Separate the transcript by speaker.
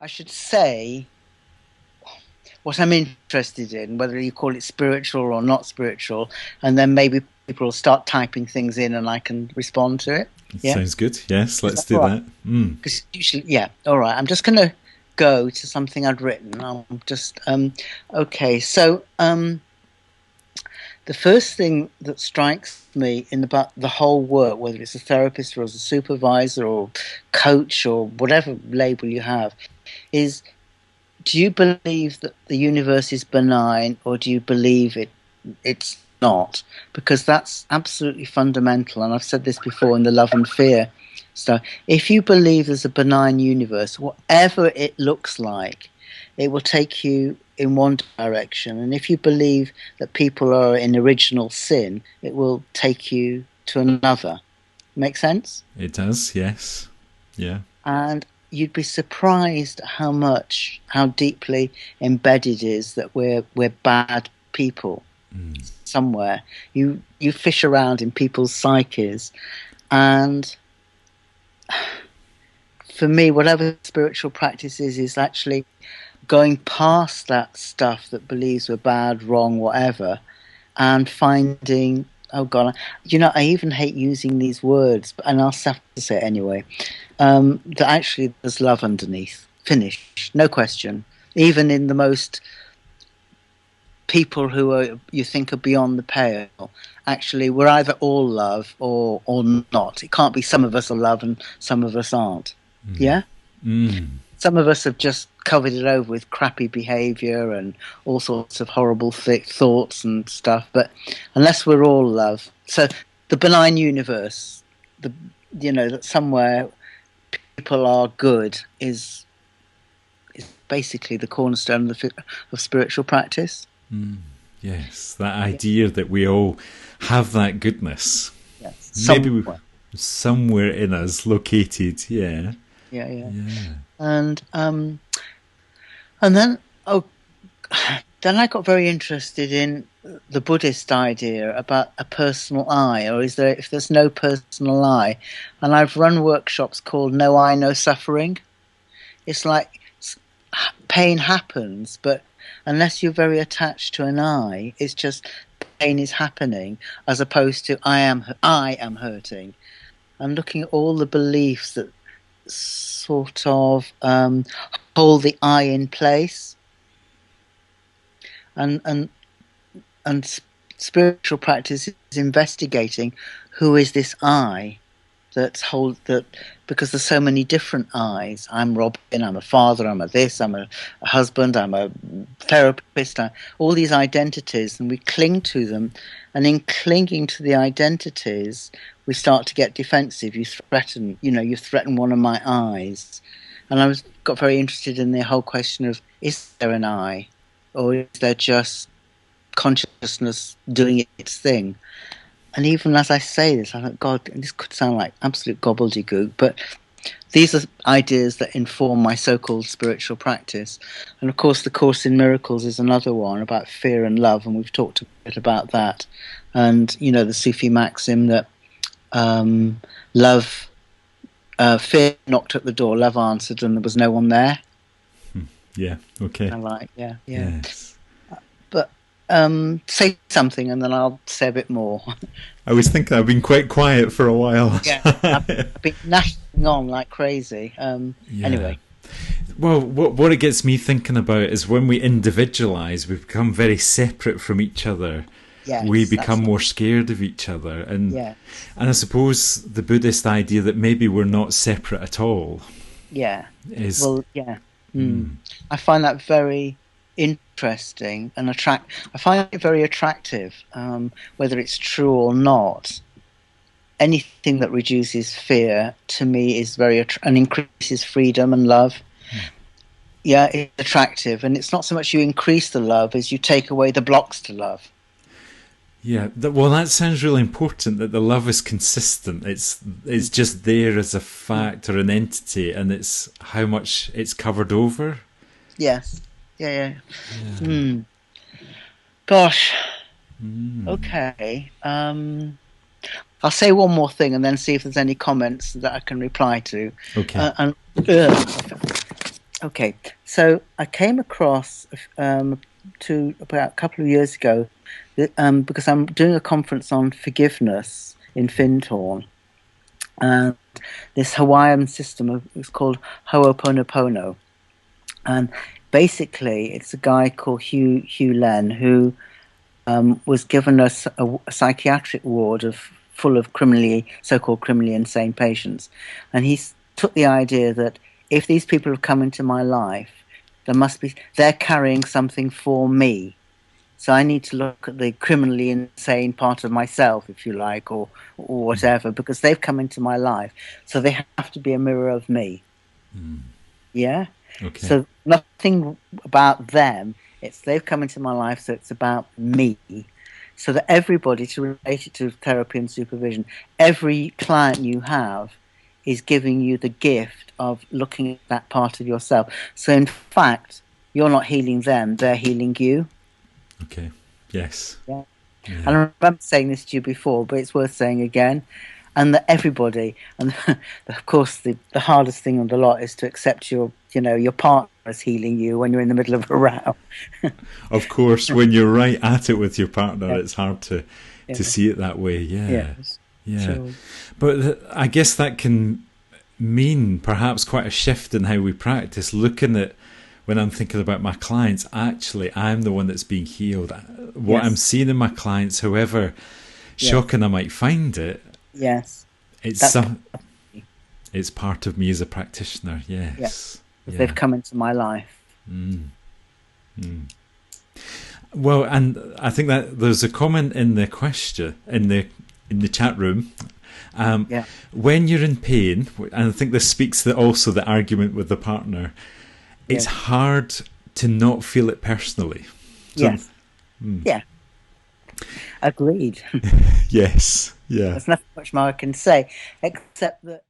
Speaker 1: I should say what I'm interested in, whether you call it spiritual or not spiritual, and then maybe people will start typing things in and I can respond to it. Yeah?
Speaker 2: Sounds good. Yes,
Speaker 1: Is
Speaker 2: let's
Speaker 1: that
Speaker 2: do
Speaker 1: all right?
Speaker 2: that. Mm.
Speaker 1: Because usually, yeah, all right. I'm just going to go to something I'd written. I'm just, okay. So, the first thing that strikes me in about the whole work, whether it's a therapist or as a supervisor or coach or whatever label you have, is do you believe that the universe is benign or do you believe it's not? Because that's absolutely fundamental. And I've said this before in the love and fear stuff. If you believe there's a benign universe, whatever it looks like, it will take you in one direction. And if you believe that people are in original sin, it will take you to another. Make sense?
Speaker 2: It does, yes. Yeah.
Speaker 1: And you'd be surprised how deeply embedded it is that we're bad people somewhere. You fish around in people's psyches, and for me, whatever spiritual practice is actually going past that stuff that believes we're bad, wrong, whatever, and finding, oh God, I even hate using these words, and I'll have to say it anyway, that actually there's love underneath. Finish. No question. Even in the most people who you think are beyond the pale, actually we're either all love or not. It can't be some of us are love and some of us aren't. Yeah? Some of us have just covered it over with crappy behaviour and all sorts of horrible thoughts and stuff. But unless we're all love, so the benign universe, that somewhere people are good is basically the cornerstone of spiritual practice.
Speaker 2: Yes, that idea that we all have that goodness.
Speaker 1: Yes,
Speaker 2: maybe somewhere in us located. Yeah. And
Speaker 1: then I got very interested in the Buddhist idea about a personal I, or if there's no personal I, and I've run workshops called No I, No Suffering. It's like pain happens, but unless you're very attached to an I, it's just pain is happening, as opposed to I am hurting. And looking at all the beliefs that sort of hold the I in place, and spiritual practice is investigating who is this I that because there's so many different I's. I'm Robin, I'm a father, I'm a this, I'm a husband, I'm a therapist, all these identities, and we cling to them, and in clinging to the identities we start to get defensive. You threaten one of my I's, and got very interested in the whole question of, is there an I, or is there just consciousness doing its thing? And even as I say this, I thought, God, this could sound like absolute gobbledygook, but these are ideas that inform my so-called spiritual practice. And of course, the Course in Miracles is another one about fear and love, and we've talked a bit about that. And, the Sufi maxim that fear knocked at the door, love answered, and there was no one there.
Speaker 2: Yeah, okay.
Speaker 1: I like, yeah.
Speaker 2: Yes.
Speaker 1: But say something and then I'll say a bit more.
Speaker 2: I was thinking I've been quite quiet for a while.
Speaker 1: Yeah, I've been gnashing on like crazy. Anyway.
Speaker 2: Well, what it gets me thinking about is when we individualise, we become very separate from each other.
Speaker 1: Yes,
Speaker 2: we become more scared of each other. And I suppose the Buddhist idea that maybe we're not separate at all.
Speaker 1: Yeah.
Speaker 2: Is,
Speaker 1: well, yeah. I find that very interesting and I find it very attractive, whether it's true or not. Anything that reduces fear to me is and increases freedom and love. Yeah, it's attractive, and it's not so much you increase the love as you take away the blocks to love.
Speaker 2: Yeah, well, that sounds really important, that the love is consistent. It's just there as a fact or an entity, and it's how much it's covered over.
Speaker 1: Yes. Yeah. Gosh. Okay. I'll say one more thing and then see if there's any comments that I can reply to.
Speaker 2: Okay.
Speaker 1: Okay, so I came across to about a couple of years ago because I'm doing a conference on forgiveness in Findhorn, and this Hawaiian system is called Ho'oponopono, and basically it's a guy called Hugh Len who was given a psychiatric ward full of so-called criminally insane patients, and took the idea that if these people have come into my life, they're carrying something for me. So I need to look at the criminally insane part of myself, if you like, or whatever, because they've come into my life. So they have to be a mirror of me. Yeah.
Speaker 2: Okay.
Speaker 1: So nothing about them. They've come into my life, so it's about me. So that everybody, to relate it to therapy and supervision, every client you have is giving you the gift of looking at that part of yourself. So in fact, you're not healing them, they're healing you.
Speaker 2: Okay. Yes.
Speaker 1: Yeah. And
Speaker 2: Yeah.
Speaker 1: I remember saying this to you before, but it's worth saying again. And that everybody, and of course, the hardest thing on the lot is to accept your partner is healing you when you're in the middle of a row.
Speaker 2: Of course, when you're right at it with your partner,
Speaker 1: Yeah,
Speaker 2: it's hard to
Speaker 1: yeah,
Speaker 2: see it that way. Yeah.
Speaker 1: yes.
Speaker 2: Yeah.
Speaker 1: So
Speaker 2: But I guess that can mean perhaps quite a shift in how we practice, looking at when I'm thinking about my clients, actually, I'm the one that's being healed. What I'm
Speaker 1: yes,
Speaker 2: seeing in my clients, however
Speaker 1: yes,
Speaker 2: shocking I might find it,
Speaker 1: yes.
Speaker 2: it's
Speaker 1: That's
Speaker 2: some, it's part of me as a practitioner.
Speaker 1: yeah,
Speaker 2: Yes.
Speaker 1: because they've
Speaker 2: Yeah.
Speaker 1: come into my life.
Speaker 2: Well, and I think that there's a comment in the question in the chat room.
Speaker 1: Yeah,
Speaker 2: When you're in pain, and I think this speaks to also the argument with the partner, it's
Speaker 1: yes,
Speaker 2: hard to not feel it personally. So,
Speaker 1: yes, yeah. Agreed.
Speaker 2: yes, yeah.
Speaker 1: There's nothing much more I can say except that